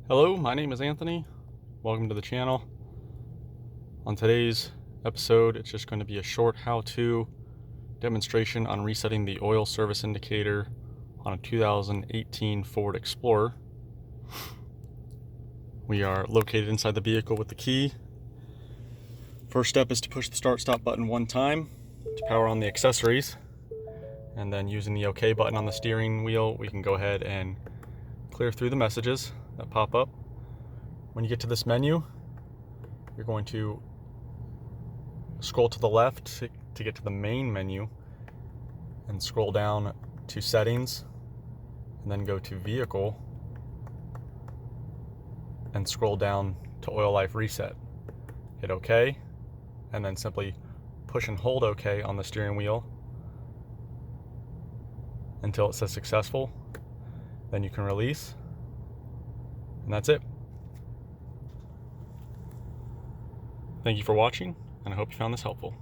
Hello, my name is Anthony. Welcome to the channel. On today's episode, it's just going to be a short how-to demonstration on resetting the oil service indicator on a 2018 Ford Explorer. We are located inside the vehicle with the key. First step is to push the start-stop button one time to power on the accessories, and then using the OK button on the steering wheel, we can go ahead and clear through the messages that pop up. When you get to this menu, you're going to scroll to the left to get to the main menu and scroll down to settings, and then go to vehicle and scroll down to oil life reset. Hit OK, and then simply push and hold OK on the steering wheel until it says successful. Then you can release, and that's it. Thank you for watching, and I hope you found this helpful.